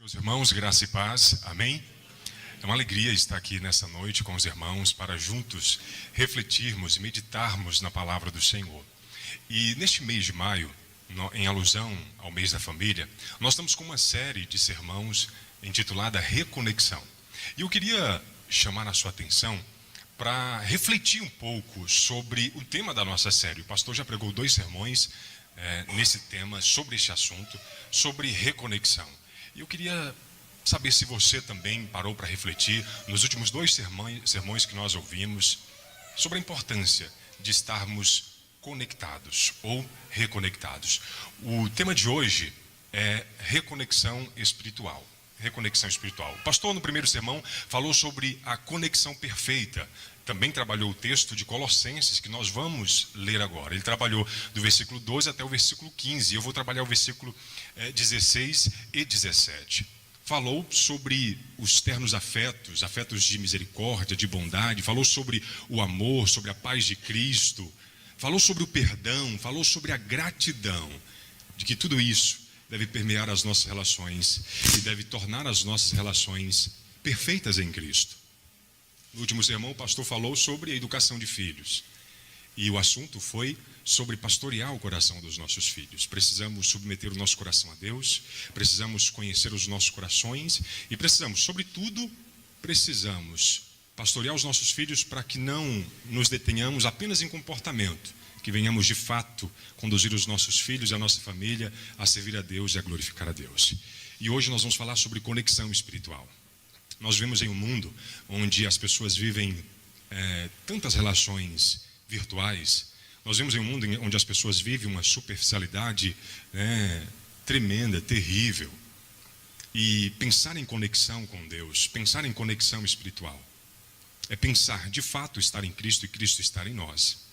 Meus irmãos, graça e paz, amém? É uma alegria estar aqui nessa noite com os irmãos para juntos refletirmos e meditarmos na palavra do Senhor. E neste mês de maio, em alusão ao mês da família, nós estamos com uma série de sermãos intitulada Reconexão. E eu queria chamar a sua atenção para refletir um pouco sobre o tema da nossa série. O pastor já pregou 2 sermões nesse tema, sobre este assunto, sobre reconexão. E eu queria saber se você também parou para refletir nos últimos 2 sermões que nós ouvimos sobre a importância de estarmos conectados ou reconectados. O tema de hoje é reconexão espiritual. Reconexão espiritual. O pastor, no primeiro sermão, falou sobre a conexão perfeita. Também trabalhou o texto de Colossenses, que nós vamos ler agora. Ele trabalhou do versículo 12 até o versículo 15. Eu vou trabalhar o versículo 16 e 17. Falou sobre os ternos afetos, afetos de misericórdia, de bondade. Falou sobre o amor, sobre a paz de Cristo. Falou sobre o perdão, falou sobre a gratidão. De que tudo isso deve permear as nossas relações e deve tornar as nossas relações perfeitas em Cristo. No último sermão, o pastor falou sobre a educação de filhos. E o assunto foi sobre pastorear o coração dos nossos filhos. Precisamos submeter o nosso coração a Deus, precisamos conhecer os nossos corações e precisamos, sobretudo, pastorear os nossos filhos para que não nos detenhamos apenas em comportamento, que venhamos de fato conduzir os nossos filhos e a nossa família a servir a Deus e a glorificar a Deus. E hoje nós vamos falar sobre conexão espiritual. Nós vivemos em um mundo onde as pessoas vivem tantas relações virtuais. Nós vivemos em um mundo onde as pessoas vivem uma superficialidade tremenda, terrível. E pensar em conexão com Deus, pensar em conexão espiritual, é pensar de fato estar em Cristo e Cristo estar em nós.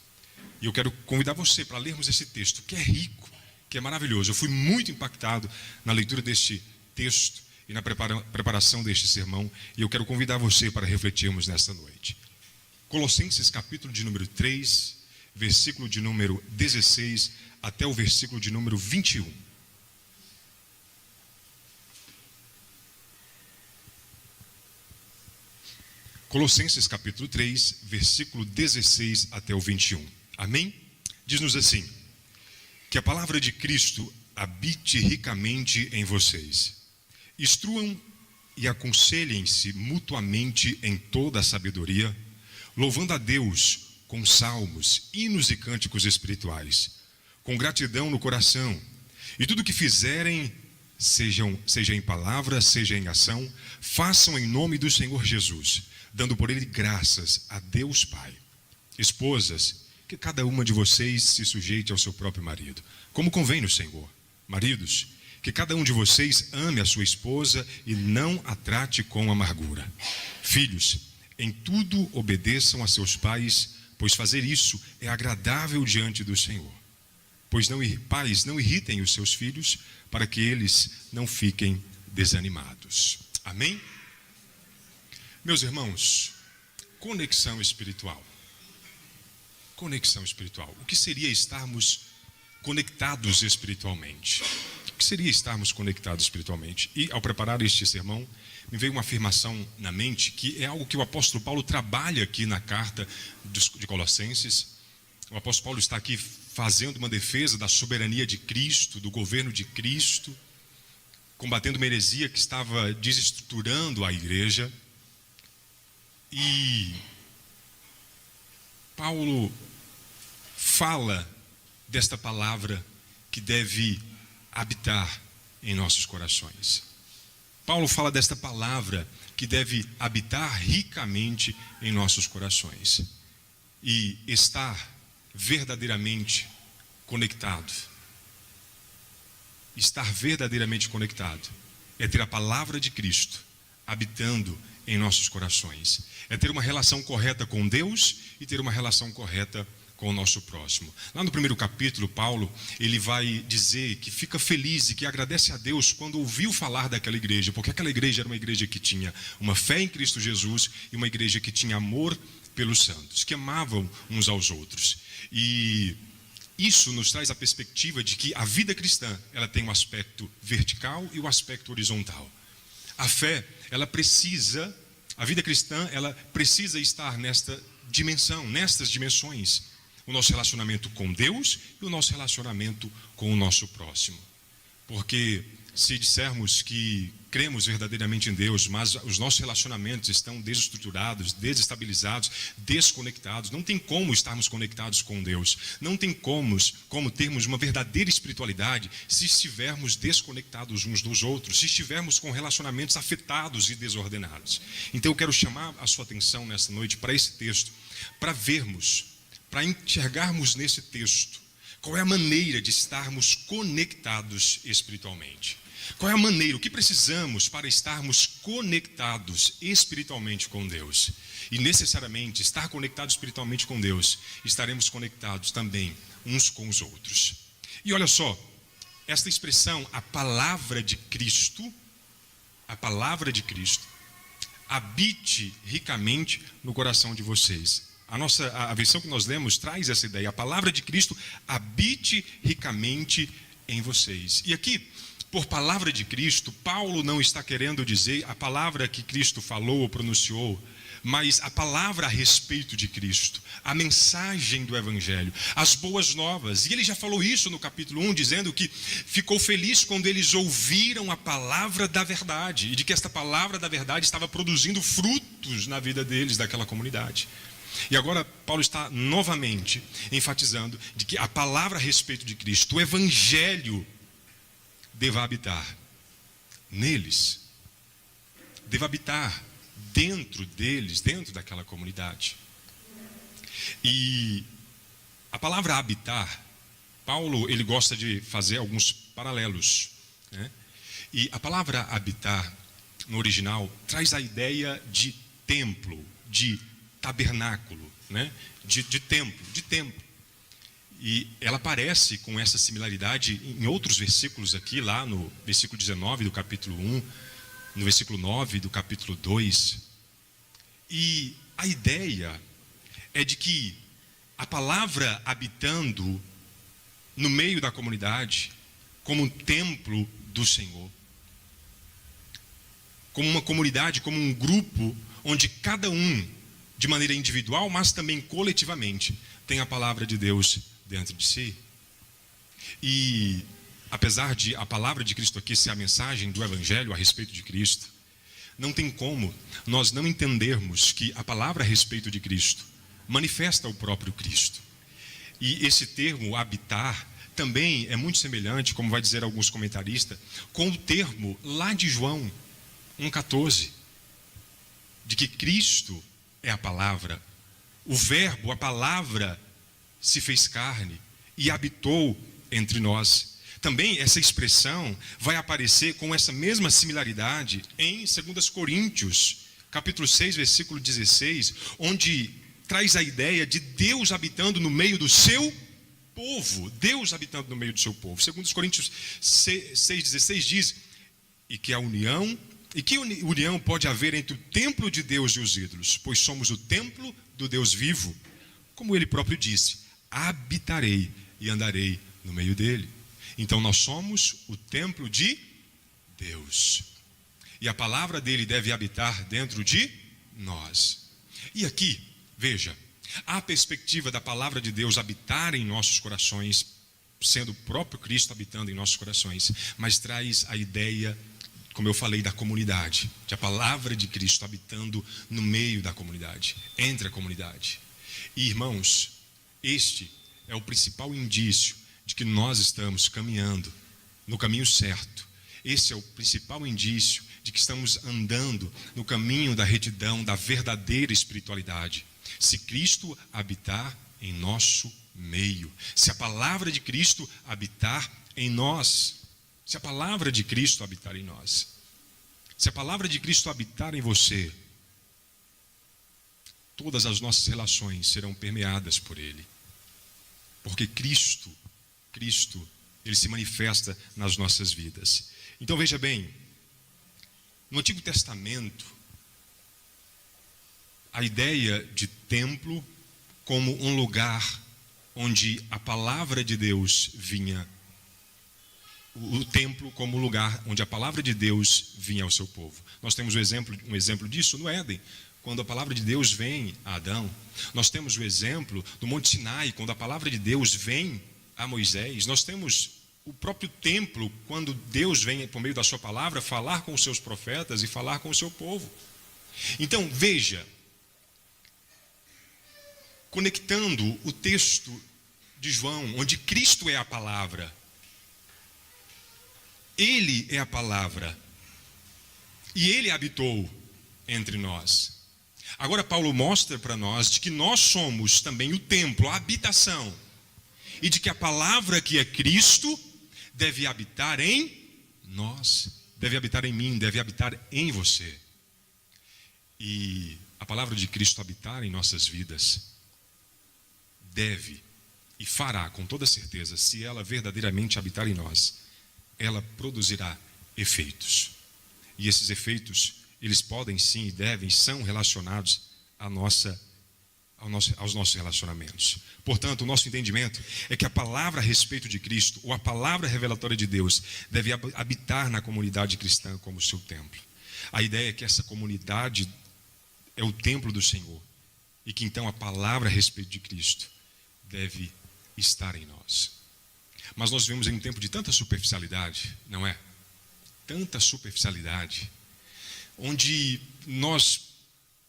E eu quero convidar você para lermos esse texto, que é rico, que é maravilhoso. Eu fui muito impactado na leitura deste texto e na preparação deste sermão. E eu quero convidar você para refletirmos nesta noite. Colossenses capítulo de número 3, versículo de número 16 até o versículo de número 21. Colossenses capítulo 3, versículo 16 até o 21. Amém? Diz-nos assim: que a palavra de Cristo habite ricamente em vocês. Instruam e aconselhem-se mutuamente em toda a sabedoria, louvando a Deus com salmos, hinos e cânticos espirituais, com gratidão no coração. E tudo o que fizerem, seja em palavra, seja em ação, façam em nome do Senhor Jesus, dando por ele graças a Deus Pai. Esposas, que cada uma de vocês se sujeite ao seu próprio marido, como convém no Senhor. Maridos, que cada um de vocês ame a sua esposa e não a trate com amargura. Filhos, em tudo obedeçam a seus pais, pois fazer isso é agradável diante do Senhor. Pais, não irritem os seus filhos, para que eles não fiquem desanimados. Amém? Meus irmãos, conexão espiritual. Conexão espiritual. O que seria estarmos conectados espiritualmente? O que seria estarmos conectados espiritualmente? E ao preparar este sermão, me veio uma afirmação na mente que é algo que o apóstolo Paulo trabalha aqui na carta de Colossenses. O apóstolo Paulo está aqui fazendo uma defesa da soberania de Cristo, do governo de Cristo, combatendo uma heresia que estava desestruturando a igreja. E Paulo fala desta palavra que deve habitar em nossos corações. Paulo fala desta palavra que deve habitar ricamente em nossos corações. E estar verdadeiramente conectado. Estar verdadeiramente conectado é ter a palavra de Cristo habitando em nossos corações. É ter uma relação correta com Deus e ter uma relação correta com o nosso próximo. Lá no primeiro capítulo, Paulo, ele vai dizer que fica feliz e que agradece a Deus quando ouviu falar daquela igreja, porque aquela igreja era uma igreja que tinha uma fé em Cristo Jesus e uma igreja que tinha amor pelos santos, que amavam uns aos outros. E isso nos traz a perspectiva de que a vida cristã, ela tem um aspecto vertical e um aspecto horizontal. A fé, a vida cristã, ela precisa estar nesta dimensão, nestas dimensões. O nosso relacionamento com Deus e o nosso relacionamento com o nosso próximo. Porque se dissermos que cremos verdadeiramente em Deus, mas os nossos relacionamentos estão desestruturados, desestabilizados, desconectados, não tem como estarmos conectados com Deus. Não tem como termos uma verdadeira espiritualidade se estivermos desconectados uns dos outros, se estivermos com relacionamentos afetados e desordenados. Então eu quero chamar a sua atenção nessa noite para esse texto, para vermos, para enxergarmos nesse texto qual é a maneira de estarmos conectados espiritualmente. Qual é a maneira, o que precisamos para estarmos conectados espiritualmente com Deus? E necessariamente, estar conectado espiritualmente com Deus, estaremos conectados também uns com os outros. E olha só, esta expressão, a palavra de Cristo, habite ricamente no coração de vocês. A versão que nós lemos traz essa ideia, a palavra de Cristo habite ricamente em vocês. E aqui, por palavra de Cristo, Paulo não está querendo dizer a palavra que Cristo falou ou pronunciou, mas a palavra a respeito de Cristo, a mensagem do Evangelho, as boas novas. E ele já falou isso no capítulo 1, dizendo que ficou feliz quando eles ouviram a palavra da verdade, e de que esta palavra da verdade estava produzindo frutos na vida deles, daquela comunidade. E agora Paulo está novamente enfatizando de que a palavra a respeito de Cristo, o Evangelho, deva habitar neles, deva habitar dentro deles, dentro daquela comunidade. E a palavra habitar, Paulo ele gosta de fazer alguns paralelos, né? E a palavra habitar, no original, traz a ideia de templo, de tabernáculo, né? de templo. E ela aparece com essa similaridade em outros versículos aqui, lá no versículo 19 do capítulo 1, no versículo 9 do capítulo 2. E a ideia é de que a palavra habitando no meio da comunidade, como um templo do Senhor, como uma comunidade, como um grupo, onde cada um, de maneira individual, mas também coletivamente, tem a palavra de Deus dentro de si. E apesar de a palavra de Cristo aqui ser a mensagem do Evangelho a respeito de Cristo, não tem como nós não entendermos que a palavra a respeito de Cristo manifesta o próprio Cristo. E esse termo habitar também é muito semelhante, como vai dizer alguns comentaristas, com o termo lá de João 1,14, de que Cristo é a palavra, o verbo, a palavra se fez carne e habitou entre nós. Também essa expressão vai aparecer com essa mesma similaridade em 2 Coríntios, capítulo 6, versículo 16, onde traz a ideia de Deus habitando no meio do seu povo. Deus habitando no meio do seu povo. 2 Coríntios 6,16 diz, e que união pode haver entre o templo de Deus e os ídolos, pois somos o templo do Deus vivo. Como ele próprio disse, habitarei e andarei no meio dele. Então nós somos o templo de Deus. E a palavra dele deve habitar dentro de nós. E aqui, veja, a perspectiva da palavra de Deus habitar em nossos corações, sendo o próprio Cristo habitando em nossos corações, mas traz a ideia, como eu falei, da comunidade, de a palavra de Cristo habitando no meio da comunidade, entre a comunidade. E irmãos, este é o principal indício de que nós estamos caminhando no caminho certo. Esse é o principal indício de que estamos andando no caminho da retidão, da verdadeira espiritualidade. Se Cristo habitar em nosso meio, se a palavra de Cristo habitar em nós, se a palavra de Cristo habitar em nós, se a palavra de Cristo habitar em você, todas as nossas relações serão permeadas por Ele. Porque Cristo, Ele se manifesta nas nossas vidas. Então veja bem, no Antigo Testamento, a ideia de templo como um lugar onde a palavra de Deus vinha o templo como lugar onde a palavra de Deus vinha ao seu povo. Nós temos um exemplo disso no Éden, quando a palavra de Deus vem a Adão. Nós temos o exemplo do Monte Sinai, quando a palavra de Deus vem a Moisés. Nós temos o próprio templo, quando Deus vem por meio da sua palavra falar com os seus profetas e falar com o seu povo. Então, veja, conectando o texto de João, onde Cristo é a palavra, Ele é a palavra, e Ele habitou entre nós. Agora Paulo mostra para nós de que nós somos também o templo, a habitação, e de que a palavra que é Cristo deve habitar em nós, deve habitar em mim, deve habitar em você. E a palavra de Cristo habitar em nossas vidas deve e fará com toda certeza, se ela verdadeiramente habitar em nós, ela produzirá efeitos. E esses efeitos, eles podem sim e devem, são relacionados aos nossos relacionamentos. Portanto, o nosso entendimento é que a palavra a respeito de Cristo, ou a palavra revelatória de Deus, deve habitar na comunidade cristã como seu templo. A ideia é que essa comunidade é o templo do Senhor, e que então a palavra a respeito de Cristo deve estar em nós. Mas nós vivemos em um tempo de tanta superficialidade, não é? Tanta superficialidade, onde nós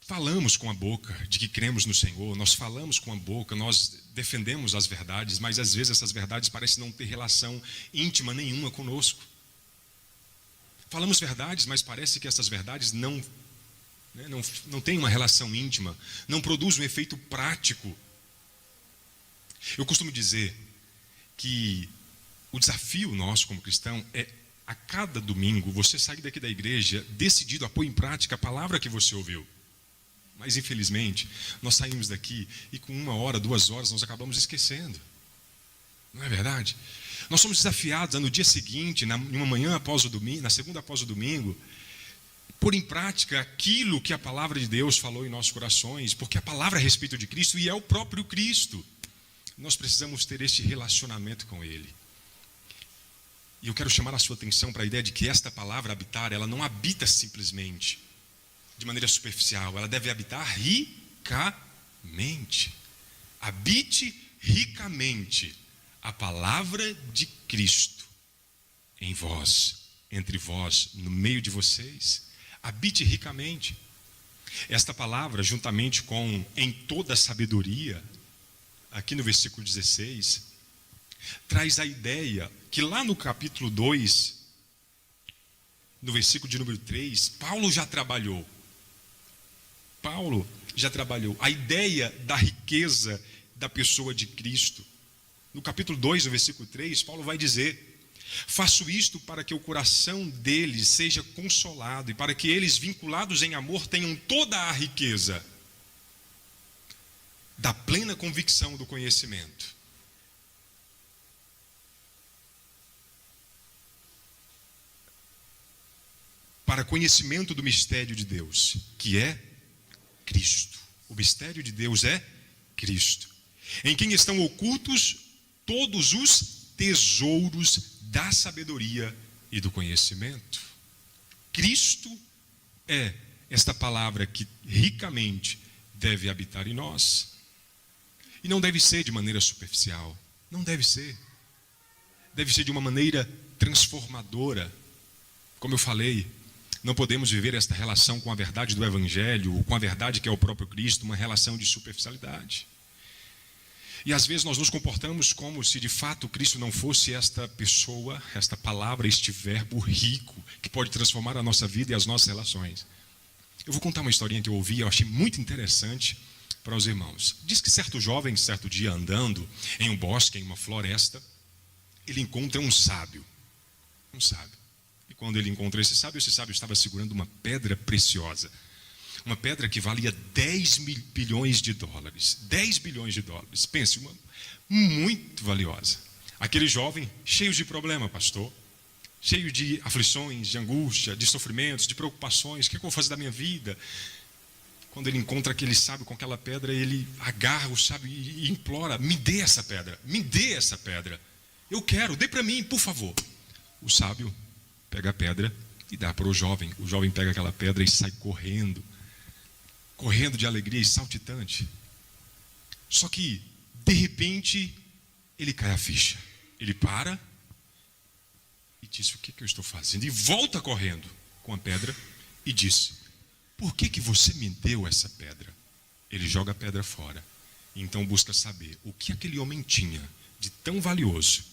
falamos com a boca de que cremos no Senhor, nós falamos com a boca, nós defendemos as verdades, mas às vezes essas verdades parecem não ter relação íntima nenhuma conosco. Falamos verdades, mas parece que essas verdades não têm uma relação íntima, não produzem um efeito prático. Eu costumo dizer que o desafio nosso como cristão é, a cada domingo, você sair daqui da igreja decidido a pôr em prática a palavra que você ouviu. Mas infelizmente, nós saímos daqui e com 1 hora, 2 horas, nós acabamos esquecendo. Não é verdade? Nós somos desafiados a, no dia seguinte, numa manhã após o domingo, na segunda após o domingo, pôr em prática aquilo que a palavra de Deus falou em nossos corações, porque a palavra é a respeito de Cristo e é o próprio Cristo. Nós precisamos ter este relacionamento com Ele. E eu quero chamar a sua atenção para a ideia de que esta palavra habitar, ela não habita simplesmente de maneira superficial, ela deve habitar ricamente. Habite ricamente a palavra de Cristo em vós, entre vós, no meio de vocês. Habite ricamente. Esta palavra, juntamente com em toda a sabedoria, aqui no versículo 16, traz a ideia que lá no capítulo 2, no versículo de número 3, Paulo já trabalhou a ideia da riqueza da pessoa de Cristo. No capítulo 2, no versículo 3, Paulo vai dizer: faço isto para que o coração deles seja consolado e para que eles, vinculados em amor, tenham toda a riqueza da plena convicção do conhecimento. Para conhecimento do mistério de Deus, que é Cristo. O mistério de Deus é Cristo, em quem estão ocultos todos os tesouros da sabedoria e do conhecimento. Cristo é esta palavra que ricamente deve habitar em nós. E não deve ser de maneira superficial, não deve ser. Deve ser de uma maneira transformadora. Como eu falei, não podemos viver esta relação com a verdade do Evangelho, com a verdade que é o próprio Cristo, uma relação de superficialidade. E às vezes nós nos comportamos como se de fato Cristo não fosse esta pessoa, esta palavra, este verbo rico, que pode transformar a nossa vida e as nossas relações. Eu vou contar uma historinha que eu ouvi, eu achei muito interessante para os irmãos. Diz que certo jovem, certo dia andando em um bosque, em uma floresta, ele encontra um sábio. E quando ele encontra esse sábio estava segurando uma pedra preciosa. Uma pedra que valia 10 bilhões de dólares. 10 bilhões de dólares. Pense, uma muito valiosa. Aquele jovem, cheio de problema, pastor. Cheio de aflições, de angústia, de sofrimentos, de preocupações. O que eu vou fazer da minha vida? Quando ele encontra aquele sábio com aquela pedra, ele agarra o sábio e implora: me dê essa pedra, me dê essa pedra. Eu quero, dê para mim, por favor. O sábio pega a pedra e dá para o jovem. O jovem pega aquela pedra e sai correndo de alegria e saltitante. Só que, de repente, ele cai a ficha. Ele para e diz: o que eu estou fazendo? E volta correndo com a pedra e diz: por que você me deu essa pedra? Ele joga a pedra fora. Então busca saber o que aquele homem tinha de tão valioso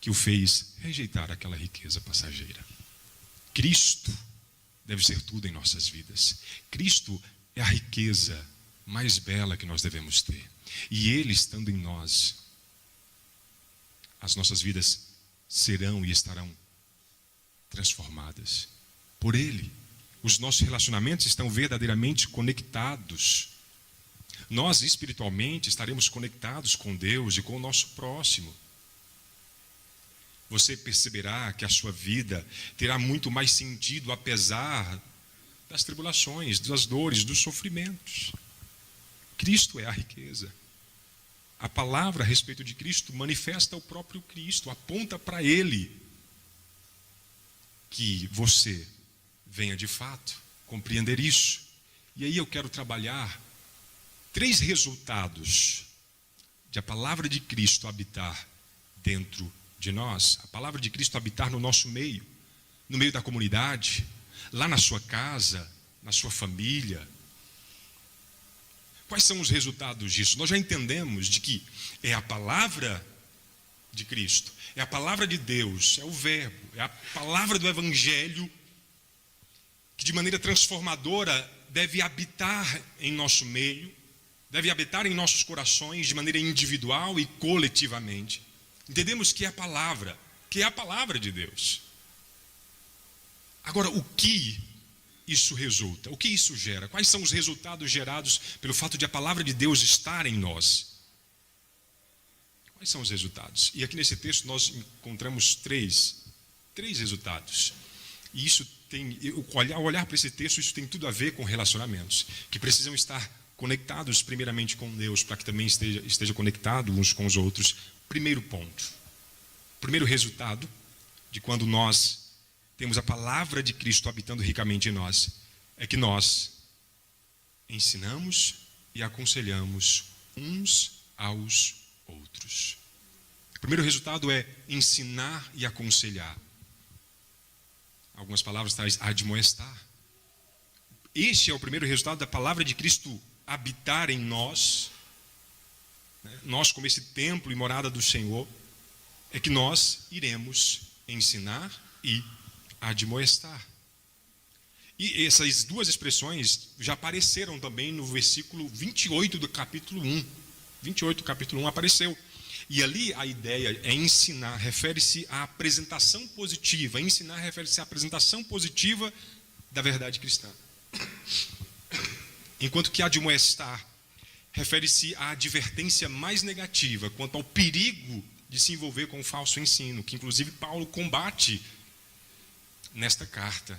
que o fez rejeitar aquela riqueza passageira. Cristo deve ser tudo em nossas vidas. Cristo é a riqueza mais bela que nós devemos ter. E Ele estando em nós, as nossas vidas serão e estarão transformadas por Ele. Os nossos relacionamentos estão verdadeiramente conectados. Nós espiritualmente estaremos conectados com Deus e com o nosso próximo. Você perceberá que a sua vida terá muito mais sentido apesar das tribulações, das dores, dos sofrimentos. Cristo é a riqueza. A palavra a respeito de Cristo manifesta o próprio Cristo, aponta para Ele. Que você venha de fato compreender isso. E aí eu quero trabalhar 3 resultados de a palavra de Cristo habitar dentro de nós, a palavra de Cristo habitar no nosso meio, no meio da comunidade, lá na sua casa, na sua família. Quais são os resultados disso? Nós já entendemos de que é a palavra de Cristo, é a palavra de Deus, é o verbo, é a palavra do Evangelho que de maneira transformadora deve habitar em nosso meio, deve habitar em nossos corações de maneira individual e coletivamente. Entendemos que é a palavra de Deus. Agora, o que isso resulta? O que isso gera? Quais são os resultados gerados pelo fato de a palavra de Deus estar em nós? Quais são os resultados? E aqui nesse texto nós encontramos três resultados. E isso tem, ao olhar para esse texto, isso tem tudo a ver com relacionamentos, que precisam estar conectados primeiramente com Deus, para que também esteja conectado uns com os outros. Primeiro ponto, primeiro resultado de quando nós temos a palavra de Cristo habitando ricamente em nós, é que nós ensinamos e aconselhamos uns aos outros. O primeiro resultado é ensinar e aconselhar. Algumas palavras traz admoestar. Este é o primeiro resultado da palavra de Cristo habitar em nós. Nós, como esse templo e morada do Senhor, é que nós iremos ensinar e admoestar. E essas duas expressões já apareceram também no versículo 28 do capítulo 1. 28 do capítulo 1 apareceu. E ali a ideia é ensinar, refere-se à apresentação positiva. Ensinar refere-se à apresentação positiva da verdade cristã. Enquanto que admoestar refere-se à advertência mais negativa quanto ao perigo de se envolver com o falso ensino, que inclusive Paulo combate nesta carta.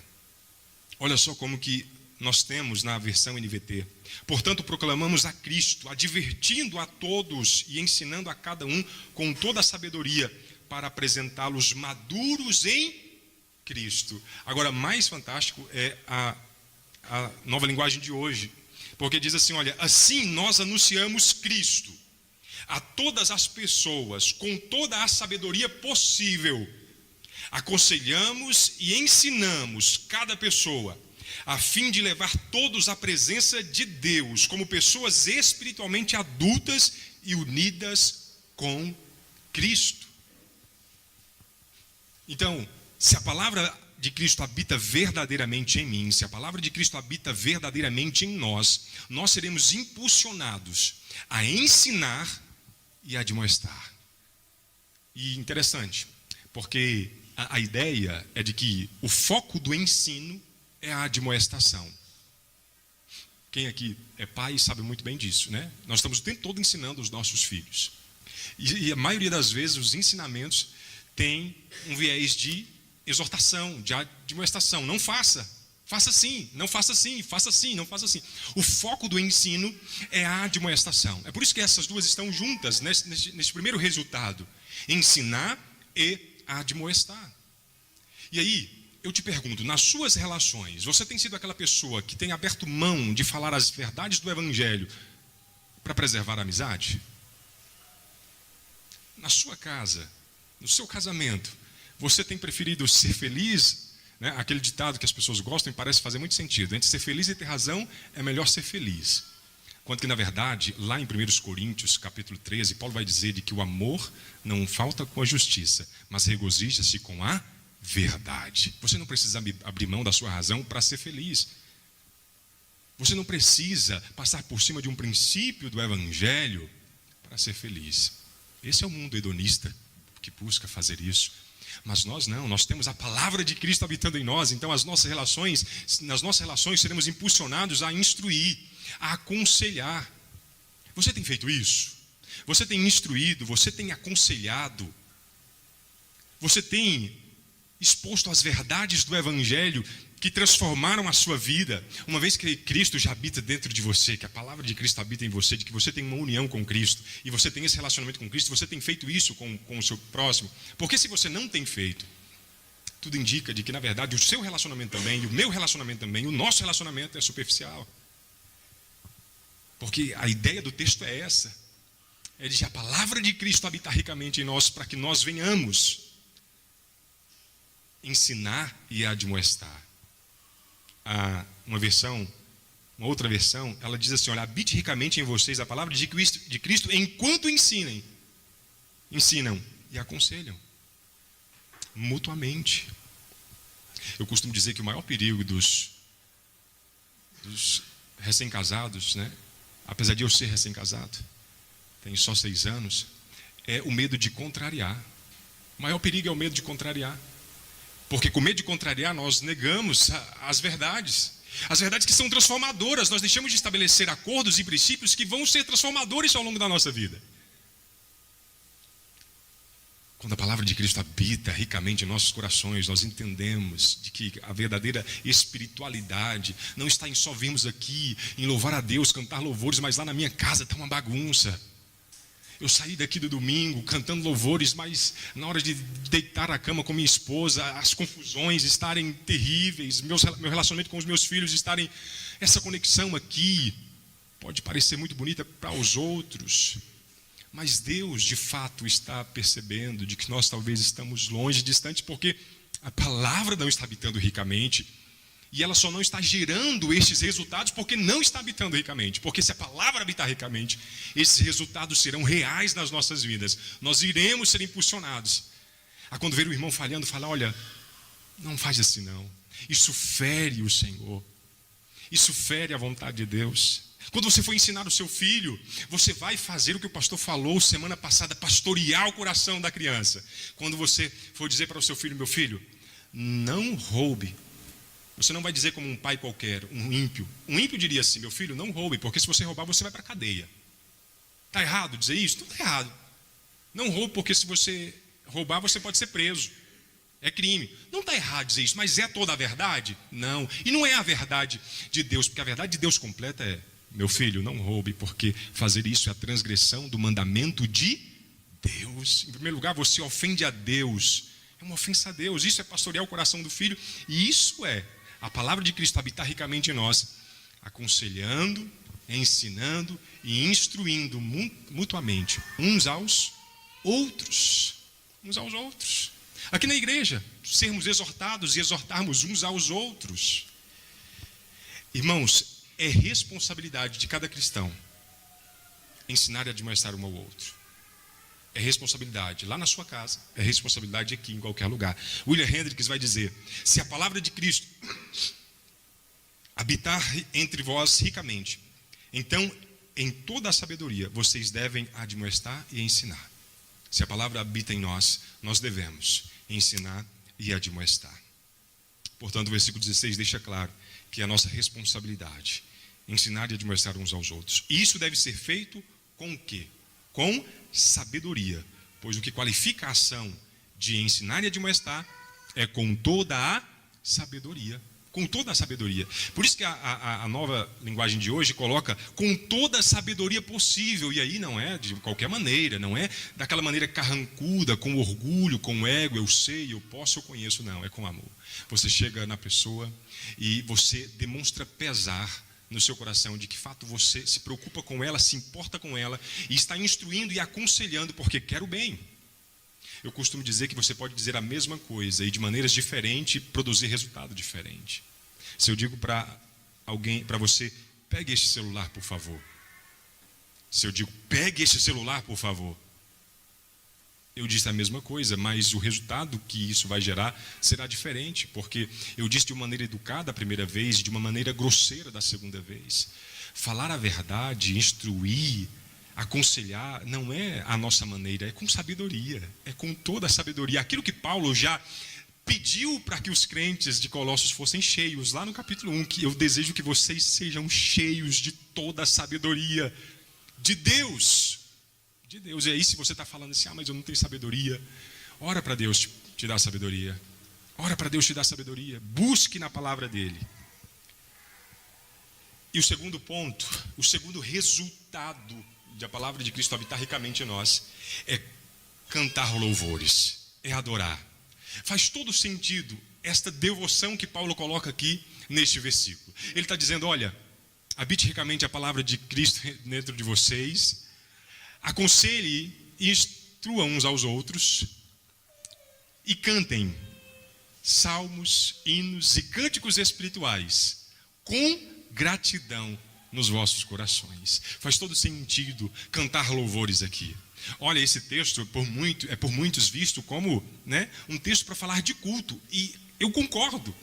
Olha só como que nós temos na versão NVT. Portanto, proclamamos a Cristo, advertindo a todos e ensinando a cada um com toda a sabedoria, para apresentá-los maduros em Cristo. Agora, mais fantástico é a nova linguagem de hoje, porque diz assim, olha, assim nós anunciamos Cristo a todas as pessoas, com toda a sabedoria possível. Aconselhamos e ensinamos cada pessoa, a fim de levar todos à presença de Deus, como pessoas espiritualmente adultas e unidas com Cristo. Então, se a palavra de Cristo habita verdadeiramente em mim, se a palavra de Cristo habita verdadeiramente em nós, nós seremos impulsionados a ensinar e admoestar. E interessante, porque a ideia é de que o foco do ensino é a admoestação. Quem aqui é pai sabe muito bem disso, né? Nós estamos o tempo todo ensinando os nossos filhos. E a maioria das vezes os ensinamentos têm um viés de exortação, de admoestação. Não faça, faça assim, não faça assim, faça assim, não faça assim. O foco do ensino é a admoestação. É por isso que essas duas estão juntas nesse primeiro resultado: ensinar e admoestar. E aí, eu te pergunto, nas suas relações, você tem sido aquela pessoa que tem aberto mão de falar as verdades do Evangelho para preservar a amizade? Na sua casa, no seu casamento, você tem preferido ser feliz? Né? Aquele ditado que as pessoas gostam e parece fazer muito sentido. Entre ser feliz e ter razão, é melhor ser feliz. Quanto que, na verdade, lá em 1 Coríntios, capítulo 13, Paulo vai dizer de que o amor não falta com a justiça, mas regozija-se com a verdade. Você não precisa abrir mão da sua razão para ser feliz. Você não precisa passar por cima de um princípio do Evangelho para ser feliz. Esse é o mundo hedonista que busca fazer isso. Mas nós não, nós temos a palavra de Cristo habitando em nós. Então nas nossas relações seremos impulsionados a instruir, a aconselhar. Você tem feito isso? Você tem instruído, você tem aconselhado, você tem exposto as verdades do Evangelho que transformaram a sua vida, uma vez que Cristo já habita dentro de você, que a palavra de Cristo habita em você, de que você tem uma união com Cristo, e você tem esse relacionamento com Cristo, você tem feito isso com o seu próximo. Porque se você não tem feito, tudo indica de que, na verdade, o seu relacionamento também, e o meu relacionamento também, o nosso relacionamento é superficial. Porque a ideia do texto é essa, é de a palavra de Cristo habitar ricamente em nós, para que nós venhamos ensinar e admoestar. Uma outra versão, ela diz assim, olha, habite ricamente em vocês a palavra de Cristo enquanto ensinam e aconselham mutuamente. Eu costumo dizer que o maior perigo dos recém-casados, né, apesar de eu ser recém-casado, tenho só 6 anos, é o medo de contrariar. O maior perigo é o medo de contrariar. Porque com medo de contrariar, nós negamos as verdades que são transformadoras. Nós deixamos de estabelecer acordos e princípios que vão ser transformadores ao longo da nossa vida. Quando a palavra de Cristo habita ricamente em nossos corações, nós entendemos de que a verdadeira espiritualidade não está em só virmos aqui, em louvar a Deus, cantar louvores, mas lá na minha casa está uma bagunça. Eu saí daqui do domingo cantando louvores, mas na hora de deitar na cama com minha esposa, as confusões estarem terríveis, meu relacionamento com os meus filhos estarem... Essa conexão aqui pode parecer muito bonita para os outros, mas Deus de fato está percebendo de que nós talvez estamos longe, distantes, porque a palavra não está habitando ricamente. E ela só não está gerando estes resultados porque não está habitando ricamente. Porque se a palavra habitar ricamente, esses resultados serão reais nas nossas vidas. Nós iremos ser impulsionados a quando ver o irmão falhando, falar, olha, não faz assim não. Isso fere o Senhor. Isso fere a vontade de Deus. Quando você for ensinar o seu filho, você vai fazer o que o pastor falou semana passada, pastorear o coração da criança. Quando você for dizer para o seu filho, meu filho, não roube. Você não vai dizer como um pai qualquer, um ímpio. Um ímpio diria assim, meu filho, não roube, porque se você roubar, você vai para a cadeia. Está errado dizer isso? Não está errado. Não roube, porque se você roubar, você pode ser preso. É crime. Não está errado dizer isso, mas é toda a verdade? Não. E não é a verdade de Deus, porque a verdade de Deus completa é, meu filho, não roube, porque fazer isso é a transgressão do mandamento de Deus. Em primeiro lugar, você ofende a Deus. É uma ofensa a Deus. Isso é pastorear o coração do filho. E isso é a palavra de Cristo habitar ricamente em nós, aconselhando, ensinando e instruindo mutuamente uns aos outros. Uns aos outros. Aqui na igreja, sermos exortados e exortarmos uns aos outros. Irmãos, é responsabilidade de cada cristão ensinar e admoestar um ao outro. É responsabilidade lá na sua casa, é responsabilidade aqui em qualquer lugar. William Hendricks vai dizer, se a palavra de Cristo habitar entre vós ricamente, então em toda a sabedoria vocês devem admoestar e ensinar. Se a palavra habita em nós, nós devemos ensinar e admoestar. Portanto, o versículo 16 deixa claro que é a nossa responsabilidade ensinar e admoestar uns aos outros. E isso deve ser feito com o quê? Com sabedoria, pois o que qualifica a ação de ensinar e admoestar é com toda a sabedoria. Com toda a sabedoria. Por isso que a nova linguagem de hoje coloca com toda a sabedoria possível. E aí não é de qualquer maneira, não é daquela maneira carrancuda, com orgulho, com ego, eu sei, eu posso, eu conheço. Não, é com amor. Você chega na pessoa e você demonstra pesar no seu coração de que fato você se preocupa com ela, se importa com ela e está instruindo e aconselhando porque quer o bem. Eu costumo dizer que você pode dizer a mesma coisa e de maneiras diferentes produzir resultado diferente. Se eu digo para alguém, para você, pegue este celular, por favor. Se eu digo, pegue este celular, por favor. Eu disse a mesma coisa, mas o resultado que isso vai gerar será diferente, porque eu disse de uma maneira educada a primeira vez, de uma maneira grosseira da segunda vez. Falar a verdade, instruir, aconselhar, não é a nossa maneira, é com sabedoria, é com toda a sabedoria. Aquilo que Paulo já pediu para que os crentes de Colossos fossem cheios, lá no capítulo 1, que eu desejo que vocês sejam cheios de toda a sabedoria de Deus. De Deus. E aí se você está falando assim, mas eu não tenho sabedoria, ora para Deus te dar sabedoria. Ora para Deus te dar sabedoria. Busque na palavra dele. E o segundo ponto, o segundo resultado de a palavra de Cristo habitar ricamente em nós, é cantar louvores, é adorar. Faz todo sentido esta devoção que Paulo coloca aqui neste versículo. Ele está dizendo, olha, habite ricamente a palavra de Cristo dentro de vocês, aconselhe e instrua uns aos outros, e cantem salmos, hinos e cânticos espirituais, com gratidão nos vossos corações. Faz todo sentido cantar louvores aqui. Olha, esse texto é por muitos visto como, um texto para falar de culto. E eu concordo.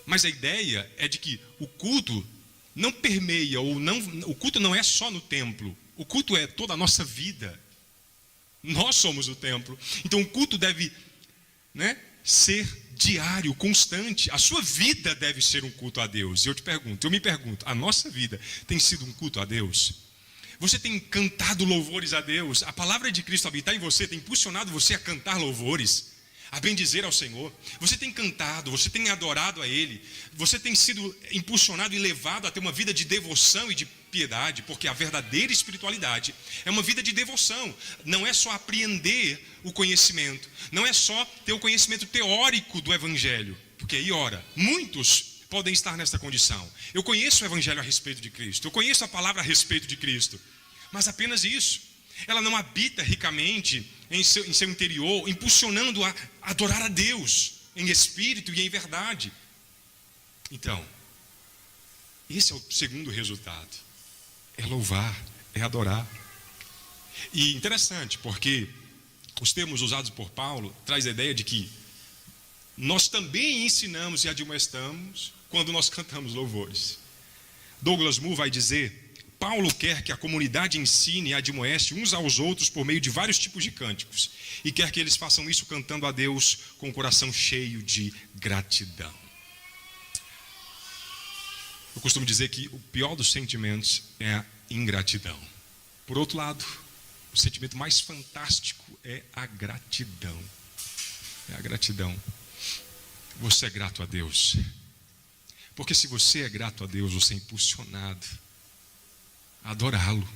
Mas a ideia é de que o culto não permeia, o culto não é só no templo. O culto é toda a nossa vida. Nós somos o templo. Então o culto deve, ser diário, constante. A sua vida deve ser um culto a Deus. E eu me pergunto, a nossa vida tem sido um culto a Deus? Você tem cantado louvores a Deus? A palavra de Cristo habitar em você tem impulsionado você a cantar louvores, a bendizer ao Senhor? Você tem cantado, você tem adorado a Ele, você tem sido impulsionado e levado a ter uma vida de devoção e de piedade, porque a verdadeira espiritualidade é uma vida de devoção. Não é só apreender o conhecimento, não é só ter o conhecimento teórico do Evangelho, porque aí, ora, muitos podem estar nesta condição. Eu conheço o Evangelho a respeito de Cristo, eu conheço a palavra a respeito de Cristo, mas apenas isso. Ela não habita ricamente em seu interior, impulsionando a adorar a Deus em espírito e em verdade. Então, esse é o segundo resultado. É louvar, é adorar. E interessante, porque os termos usados por Paulo traz a ideia de que nós também ensinamos e admoestamos quando nós cantamos louvores. Douglas Moo vai dizer, Paulo quer que a comunidade ensine e admoeste uns aos outros por meio de vários tipos de cânticos, e quer que eles façam isso cantando a Deus com o coração cheio de gratidão. Eu costumo dizer que o pior dos sentimentos é a ingratidão. Por outro lado, o sentimento mais fantástico é a gratidão. É a gratidão. Você é grato a Deus. Porque se você é grato a Deus, você é impulsionado a adorá-lo,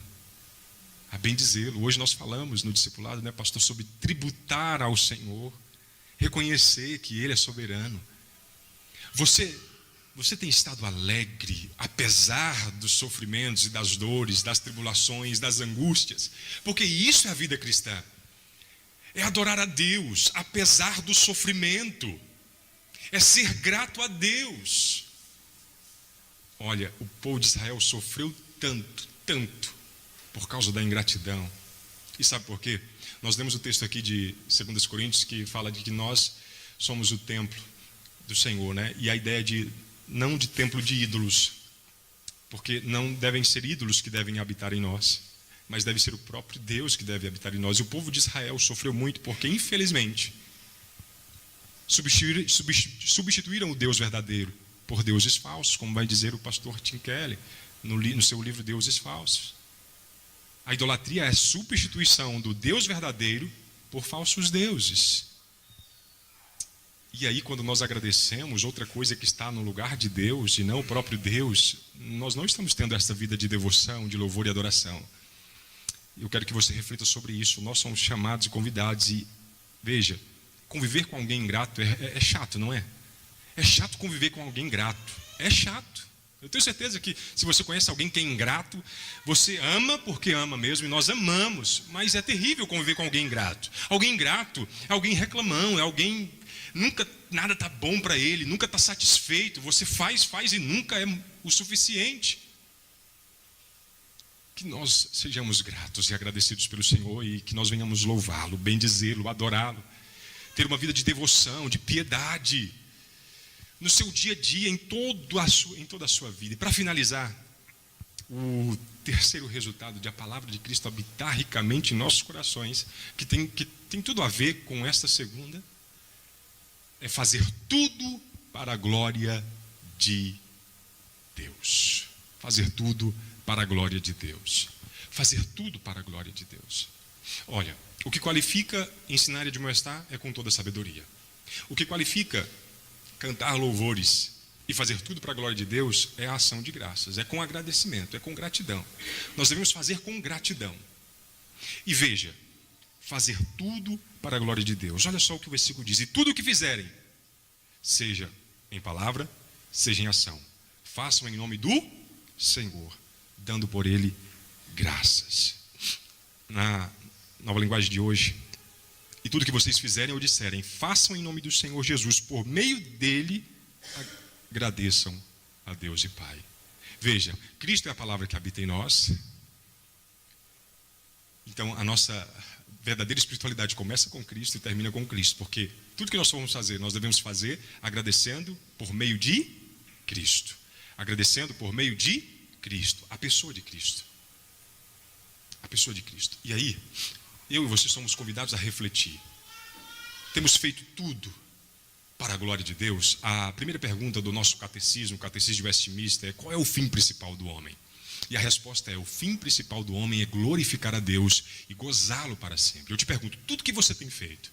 a bendizê-lo. Hoje nós falamos no discipulado, pastor, sobre tributar ao Senhor, reconhecer que Ele é soberano. Você tem estado alegre, apesar dos sofrimentos e das dores, das tribulações, das angústias, porque isso é a vida cristã. É adorar a Deus, apesar do sofrimento. É ser grato a Deus. Olha, o povo de Israel sofreu tanto, por causa da ingratidão. E sabe por quê? Nós lemos o texto aqui de 2 Coríntios, que fala de que nós somos o templo do Senhor, E a ideia não de templo de ídolos, porque não devem ser ídolos que devem habitar em nós, mas deve ser o próprio Deus que deve habitar em nós. E o povo de Israel sofreu muito, porque infelizmente substituíram o Deus verdadeiro por deuses falsos, como vai dizer o pastor Tim Keller no seu livro Deuses Falsos. A idolatria é a substituição do Deus verdadeiro por falsos deuses. E aí, quando nós agradecemos outra coisa que está no lugar de Deus e não o próprio Deus, nós não estamos tendo essa vida de devoção, de louvor e adoração. Eu quero que você reflita sobre isso. Nós somos chamados e convidados. E veja, conviver com alguém ingrato é chato, não é? É chato conviver com alguém grato. É chato. Eu tenho certeza que se você conhece alguém que é ingrato, você ama porque ama mesmo, e nós amamos, mas é terrível conviver com alguém ingrato. Alguém ingrato é alguém reclamão, é alguém nunca nada está bom para ele, nunca está satisfeito, você faz e nunca é o suficiente. Que nós sejamos gratos e agradecidos pelo Senhor e que nós venhamos louvá-lo, bendizê-lo, adorá-lo, ter uma vida de devoção, de piedade, no seu dia a dia, em toda a sua vida. E para finalizar, o terceiro resultado de a palavra de Cristo habitar ricamente em nossos corações, que tem tudo a ver com esta segunda, é fazer tudo para a glória de Deus. Fazer tudo para a glória de Deus. Fazer tudo para a glória de Deus. Olha, o que qualifica ensinar e admoestar é com toda sabedoria. O que qualifica cantar louvores e fazer tudo para a glória de Deus é a ação de graças, é com agradecimento, é com gratidão. Nós devemos fazer com gratidão. E veja, fazer tudo para a glória de Deus. Olha só o que o versículo diz: e tudo o que fizerem, seja em palavra, seja em ação, façam em nome do Senhor, dando por Ele graças. Na nova linguagem de hoje, e tudo que vocês fizerem ou disserem, façam em nome do Senhor Jesus, por meio dele, agradeçam a Deus e Pai. Veja, Cristo é a palavra que habita em nós. Então a nossa verdadeira espiritualidade começa com Cristo e termina com Cristo, porque tudo que nós formos fazer, nós devemos fazer agradecendo por meio de Cristo. Agradecendo por meio de Cristo, a pessoa de Cristo. A pessoa de Cristo. E aí, eu e você somos convidados a refletir. Temos feito tudo para a glória de Deus? A primeira pergunta do nosso catecismo, o catecismo de Westminster, é: qual é o fim principal do homem? E a resposta é: o fim principal do homem é glorificar a Deus e gozá-lo para sempre. Eu te pergunto, tudo que você tem feito,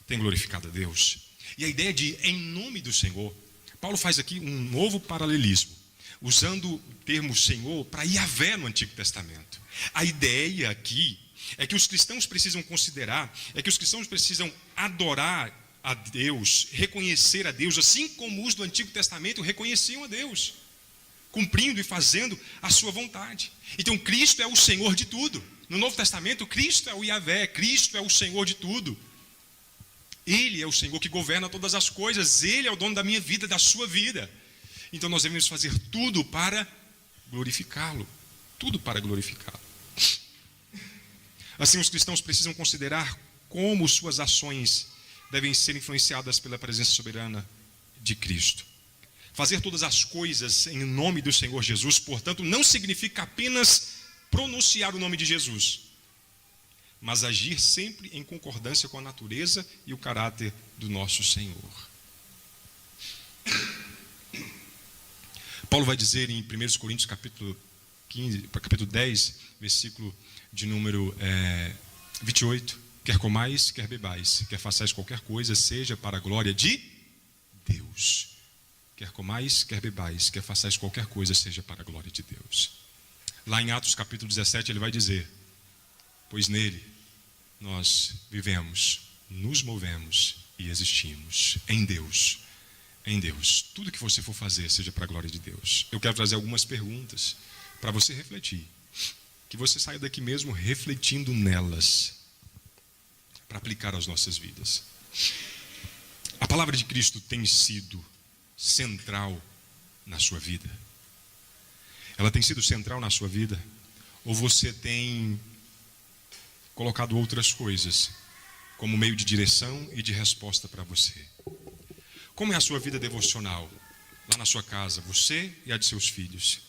tem glorificado a Deus? E a ideia de em nome do Senhor, Paulo faz aqui um novo paralelismo, usando o termo Senhor para Yahvé no Antigo Testamento. A ideia aqui é que os cristãos precisam considerar, é que os cristãos precisam adorar a Deus, reconhecer a Deus, assim como os do Antigo Testamento reconheciam a Deus, cumprindo e fazendo a sua vontade. Então Cristo é o Senhor de tudo. No Novo Testamento, Cristo é o Yahvé, Cristo é o Senhor de tudo. Ele é o Senhor que governa todas as coisas, Ele é o dono da minha vida, da sua vida. Então nós devemos fazer tudo para glorificá-lo, tudo para glorificá-lo. Assim, os cristãos precisam considerar como suas ações devem ser influenciadas pela presença soberana de Cristo. Fazer todas as coisas em nome do Senhor Jesus, portanto, não significa apenas pronunciar o nome de Jesus, mas agir sempre em concordância com a natureza e o caráter do nosso Senhor. Paulo vai dizer em 1 Coríntios capítulo 10, versículo de número 28, quer comais, quer bebais, quer façais qualquer coisa, seja para a glória de Deus. Quer comais, quer bebais, quer façais qualquer coisa, seja para a glória de Deus. Lá em Atos capítulo 17 ele vai dizer: pois nele nós vivemos, nos movemos e existimos. Em Deus. Em Deus. Tudo que você for fazer, seja para a glória de Deus. Eu quero trazer algumas perguntas para você refletir. Que você saia daqui mesmo refletindo nelas, para aplicar às nossas vidas. A palavra de Cristo tem sido central na sua vida? Ela tem sido central na sua vida? Ou você tem colocado outras coisas como meio de direção e de resposta para você? Como é a sua vida devocional? Lá na sua casa, você e a de seus filhos.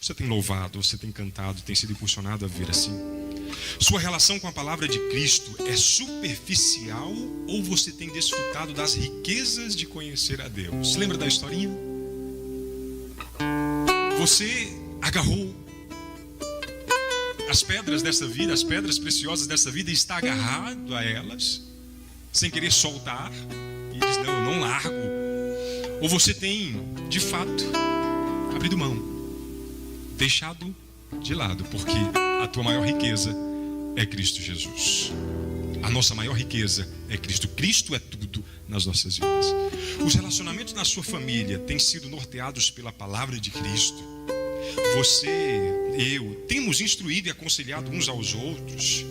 Você tem louvado, você tem cantado, tem sido impulsionado a vir assim? Sua relação com a palavra de Cristo é superficial ou você tem desfrutado das riquezas de conhecer a Deus? Lembra da historinha? Você agarrou as pedras dessa vida, as pedras preciosas dessa vida, e está agarrado a elas, sem querer soltar, e diz: não, eu não largo. Ou você tem, de fato, abrido mão, deixado de lado, porque a tua maior riqueza é Cristo Jesus. A nossa maior riqueza é Cristo. Cristo é tudo nas nossas vidas. Os relacionamentos na sua família têm sido norteados pela palavra de Cristo. Você, eu, temos instruído e aconselhado uns aos outros.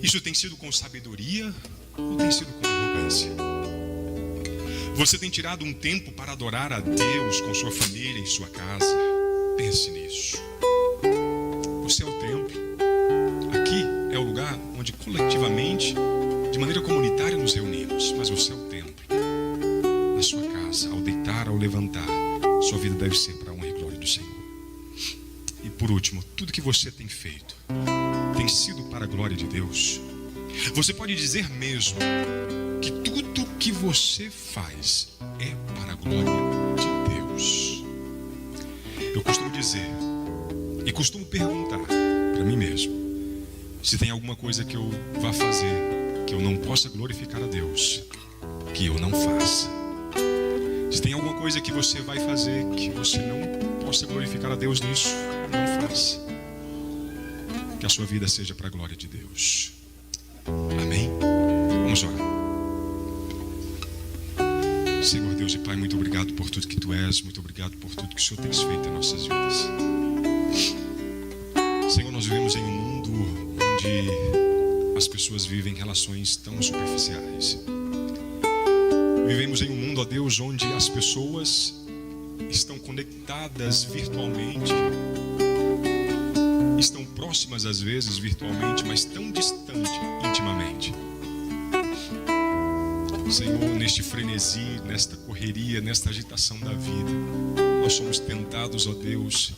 Isso tem sido com sabedoria ou tem sido com arrogância? Você tem tirado um tempo para adorar a Deus com sua família em sua casa? Pense nisso. Você é o templo. Aqui é o lugar onde coletivamente, de maneira comunitária, nos reunimos. Mas você é o templo. Na sua casa, ao deitar, ao levantar, sua vida deve ser para a honra e glória do Senhor. E por último, tudo que você tem feito tem sido para a glória de Deus. Você pode dizer mesmo que tudo que você faz é para a glória de Deus. Eu costumo dizer e costumo perguntar para mim mesmo se tem alguma coisa que eu vá fazer que eu não possa glorificar a Deus, que eu não faça. Se tem alguma coisa que você vai fazer que você não possa glorificar a Deus nisso, não faça. Que a sua vida seja para a glória de Deus. Amém? Vamos orar. Senhor Deus e Pai, muito obrigado por tudo que Tu és. Muito obrigado por tudo que o Senhor tens feito em nossas vidas. Senhor, nós vivemos em um mundo onde as pessoas vivem relações tão superficiais. Vivemos em um mundo, ó Deus, onde as pessoas estão conectadas virtualmente, estão próximas às vezes virtualmente, mas tão distante intimamente. Senhor, neste frenesi, nesta correria, nesta agitação da vida, nós somos tentados, ó Deus,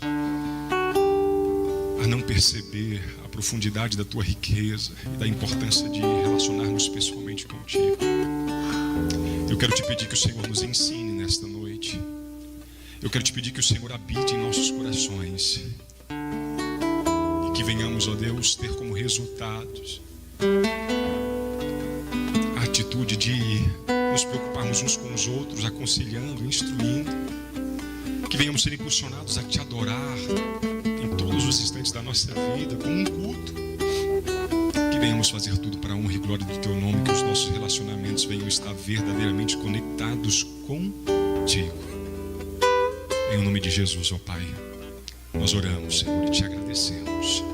a não perceber a profundidade da Tua riqueza e da importância de relacionarmos pessoalmente contigo. Eu quero te pedir que o Senhor nos ensine nesta noite. Eu quero te pedir que o Senhor habite em nossos corações e que venhamos, ó Deus, ter como resultados a atitude de nos preocuparmos uns com os outros, aconselhando, instruindo, que venhamos ser impulsionados a te adorar em todos os instantes da nossa vida, com um culto, que venhamos fazer tudo para a honra e glória do Teu nome, que os nossos relacionamentos venham estar verdadeiramente conectados contigo. Em nome de Jesus, ó Pai, nós oramos, Senhor, e te agradecemos.